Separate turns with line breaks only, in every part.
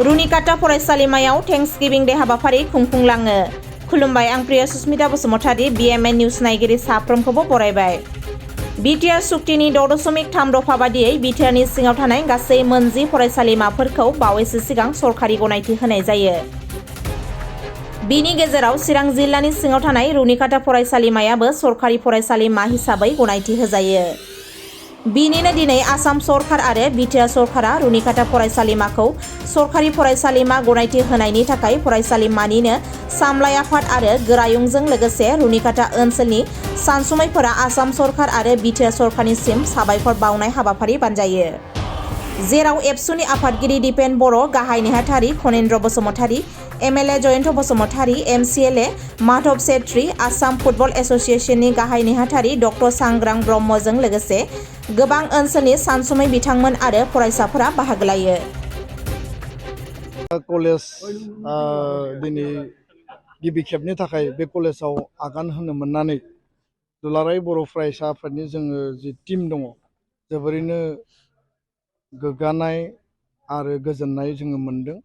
रुनिकाटा फरायसालिमायाव थेंक्सगिभिं डे हाबाफारि खुंफुंलाङो। खुलुमबाय, आं प्रिया सुस्मिता बसुमतारी, BMN निउज नायगिरि साफ्रोमखौबो बरायबाय। बिटिआर सुक्तिनि 6.3 दफा बादियै बिटिआरनि सिङाव थानाय गासै मोन10 फरायसालिमाफोरखौ बावैसो सिगां सरखारि गनायथि होनाय जायो। बिनि गेजेराव चिरां जिल्लानि सिङाव थानाय रुनिकाटा फरायसालिमायाबो सरखारि फरायसालिमा हिसाबै गनायथि होजायो। बिनिनो दिनै आसाम सरकार आरो बिटिआर सरकारा रुनिकाटा फरायसालिमाखौ सरखारि फरायसालिमा गनायथि होनायनि थाखाय फरायसालिमानिनो सामलाय आफाद आरो गोरायुंजों लोगोसे रुनिकाटा ओनसोलनि सानसुमैफोरा आसाम सरकार आरो बिटिआर सरकारनिसिम साबायखर बावनाय हाबाफारि बानजायो। जेराव एबसुनि आफादगिरि दिपेन बर', गाहाय नेहाथारि Khanendra Basumatary, MLA Jayanta Basumatary, MCLA Madhab Chhetri, Assam football एस'सिएशननि गाहाय नेहाथारि डक्टर सांग्रां ब्रह्मजों लोगोसे गोबां ओनसोलनि सानसुमै बिथांमोन आरो फरायसाफोरा बाहागो लायो।
कलेज दिनै गिबि खेबनि थाखाय बे कलेजाव आगान होनो मोननानै दुलाराय बर' फरायसा आफादनि जोङो जि टीम दङ जोबोरैनो गोग्गानाय आरो गोजोननाय जोङो मोनदों।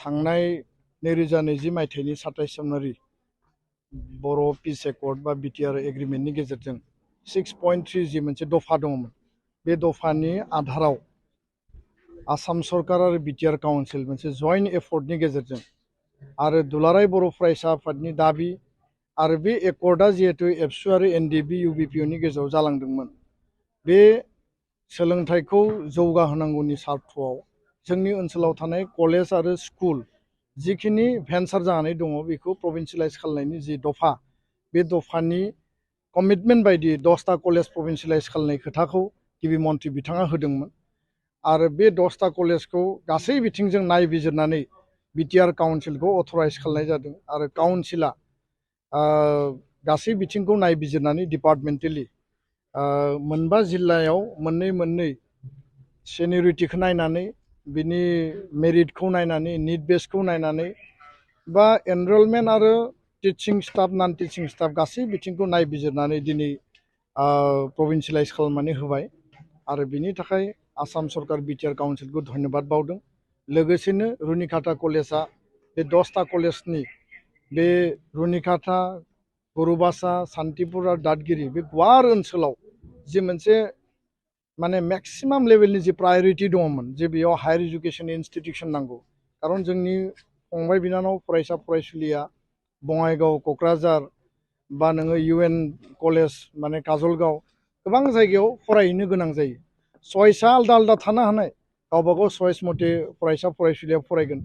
थांनाय 2020 मायथाइनि 27 जानुवारि बर' पिस एकर्ड बा बिटिआर एग्रिमेन्टनि गेजेरजों 6.3 जि मोनसे दफा दङमोन, बे दफानि आधाराव आसाम सरकार आरो बिटिआर काउन्सिल मोनसे जयन्ट एफर्टनि गेजेरजों आरो दुलाराय बर' फरायसा आफादनि दाबि आरो बे एकर्डआ जिहेतु एबसु आरो NDB UBPनि गेजेराव जालांदोंमोन, बे सोलोंथाइखौ जौगाहोनांगौनि सार्थआव जोंनि ओनसोलाव थानाय कलेज आरो स्कुल जिखिनि भेन्सार जानानै दङ बेखौ प्रभिन्सियेलाइज खालामनायनि जि दफा, बे दफानि कमिटमेन्ट बायदि 10टा कलेज प्रभिन्सियेलाइज खालामनाय खोथाखौ गिबि मन्थ्रि बिथाङा होदोंमोन आरो बे 10टा कलेजखौ गासै बिथिंजों नायबिजिरनानै बिटिआर काउन्सिलखौ अथराइज खालामनाय जादों आरो काउन्सिला गासै बिथिंखौ नायबिजिरनानै डिपार्टमेन्टेलि मोनबा जिल्लायाव मोननै सेनियरिटिखौ नायनानै बिनि मेरिटखौ नायनानै निट बेसखौ नायनानै बा एनरलमेन्ट आरो टिचिं स्टाफ नन टिचिं स्टाफ गासै बिथिंखौ नायबिजिरनानै दिनै प्रभिन्सियेलाइज खालामनानै होबाय आरो बिनि थाखाय आसाम सरकार बिटिआर काउन्सिलखौ धन्यबाद बावदों। लोगोसेनो रुनिकाटा कलेजआ बे 10टा कलेजनि बे रुनिकाटा, गुरुबासा, सान्तिपुर आरो दादगिरि बे गुवार ओनसोलाव जि मोनसे माने मेक्सिमाम लेभेलनि जि प्रायरिटि दङमोन जे बेयाव हायार इडुकेसन इनस्टिटिउसन नांगौ, खारन जोंनि फंबाय बिनानाव फरायसा फरायसुलिया बङाइगाव, क'क्राझार बा नोङो UN कलेज माने काजलगाव गोबां जायगायाव फरायहैनो गोनां जायो। चइसआ आलदा आलदा थानो हानाय, गावबागाव चइस मथे फरायसा फरायसुलिया फरायगोन,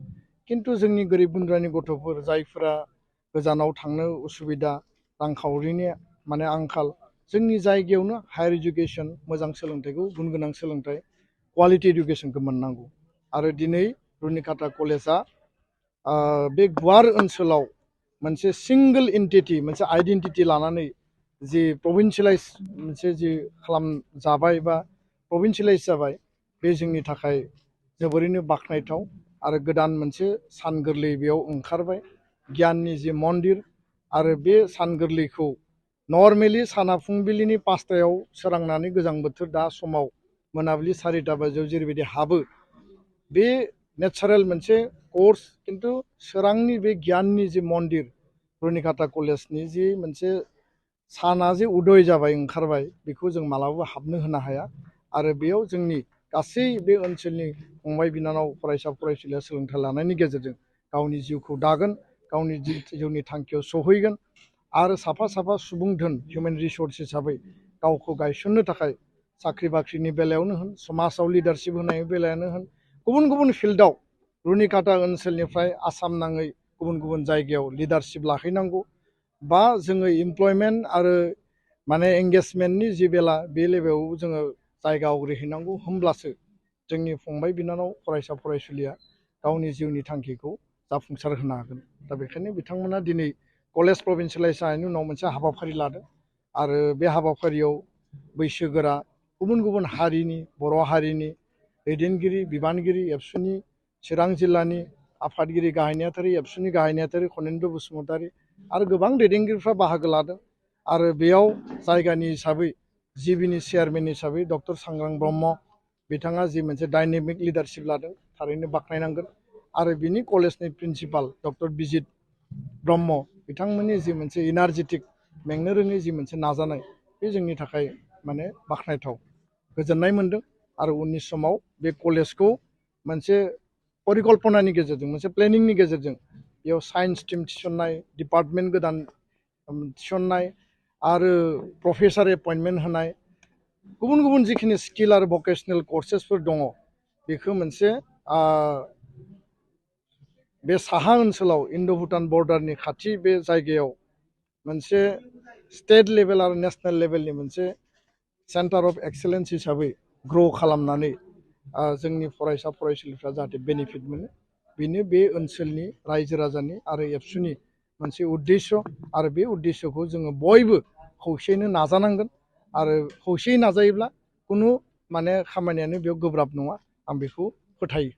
खिन्थु जोंनि गोरिब गुन्द्रानि गथ'फोर जायफोरा गोजानाव थांनो उसुबिदा, रांखावरिनि माने आंखाल, जोंनि जायगायावनो हायार इडुकेसन मोजां सोलोंथाइखौ गुन गोनां सोलोंथाइ क्वालिटि इडुकेसनखौ मोननांगौ आरो दिनै रुनिकाटा कलेजआ बे गुवार ओनसोलाव मोनसे सिंगल एन्टिटि मोनसे आइडेन्टिटि लानानै जि प्रभिन्सियेलाइज मोनसे जि खालामजाबाय बा प्रभिन्सियेलाइज जाबाय, बे जोंनि थाखाय जोबोरैनो बाख्नायथाव आरो गोदान मोनसे सान गोरलै बेयाव ओंखारबाय, गियाननि जि मन्दिर आरो बे सान गोरलैखौ नर्मेलि साना फुंबिलिनि 5टायाव सोरांनानै गोजां बोथोर दा समाव मोनाबिलि 4टा बाजियाव जेरैबायदि हाबो, बे नेचारेल मोनसे कर्स, खिन्थु सोरांनि बे गियाननि जि मन्दिर रुनिकाटा कलेजनि जि मोनसे साना जे उदय जाबाय ओंखारबाय, बेखौ जों मालाबाबो हाबनो होनो हाया आरो बेयाव जोंनि गासै बे ओनसोलनि फंबाय बिनानाव फरायसा फरायसुलिया सोलोंथाइ लानायनि गेजेरजों गावनि जिउखौ दागोन, गावनि जिउनि थांखियाव सहैगोन आरो साफा साफा सुबुं धोन हिउमेन रिसर्स हिसाबै गावखौ गायसननो थाखाय साख्रि बाख्रिनि बेलायावनो होन, समाजाव लिडारशिप होनायनि बेलायावनो होन, गुबुन गुबुन फिल्डआव रुनिकाटा ओनसोलनिफ्राय आसाम नाङै गुबुन गुबुन जायगायाव लिडारशिप लाहैनांगौ बा जोङो इमप्लयमेन्ट आरो माने एंगेजमेन्टनि जि बेला बे लेभेलाव जोङो जायगा आवग्रिहैनांगौ, होमब्लासो जोंनि फंबाय बिनानाव फरायसा फरायसुलिया गावनि जिउनि थांखिखौ जाफुंसार होनो हागोन। दा बेखायनो बिथांमोना दिनै कलेज प्रभिन्सियेलाइज जानायनि उनाव मोनसे हाबाफारि लादों आरो बे हाबाफारियाव बैसोगोरा गुबुन गुबुन हारिनि, बर' हारिनि दैदेनगिरि, बिबानगिरि, एबसुनि चिरां जिल्लानि आफादगिरि गाहाय नेहाथारि, एबसुनि गाहाय नेहाथारि खनेन्द्र बसुमतारी आरो गोबां दैदेनगिरिफ्रा बाहागो लादों आरो बेयाव जायगानि हिसाबै जिबिनि चेयारमेन हिसाबै डक्टर सांग्रां ब्रह्म, बिथाङा जि मोनसे डायनेमिक लिडारशिप लादों थारैनो बाख्नायनांगोन आरो बिनि कलेजनि प्रिन्सिपाल डक्टर बिजित ब्रह्म बिथांमोननि जि मोनसे इनार्जेटिक मेंनो रोङै जि मोनसे नाजानाय बे जोंनि थाखाय माने बाख्नायथाव गोजोननाय मोनदों आरो उननि समाव बे कलेजखौ मोनसे परिकल्पनानि गेजेरजों मोनसे प्लेनिंनि गेजेरजों बेयाव साइन्स टीम थिसननाय डिपार्टमेन्ट गोदान थिसननाय आरो प्रफेसार एपइन्टमेन्ट होनाय गुबुन गुबुन जिखिनि स्किल आरो भकेशनेल कर्सेसफोर दङ बेखौ मोनसे बे साहा ओनसोलाव इन्ड' भुटान बर्डारनि खाथि बे जायगायाव मोनसे स्टेट लेभेल आरो नेशनेल लेभेलनि मोनसे सेन्टार अफ एक्सेलेन्स हिसाबै ग्र' खालामनानै जोंनि फरायसा फरायसुलिफ्रा जाहाथे बेनिफिट मोनो बेनो बे ओनसोलनि रायजो राजानि आरो एबसुनि मोनसे उद्देश्य आरो बे उद्देश्यखौ जोङो बयबो खौसेयैनो नाजानांगोन आरो खौसेयै नाजायोब्ला खुनु माने खामानियानो बेयाव गोब्राब नङा आं बेखौ फोथायो।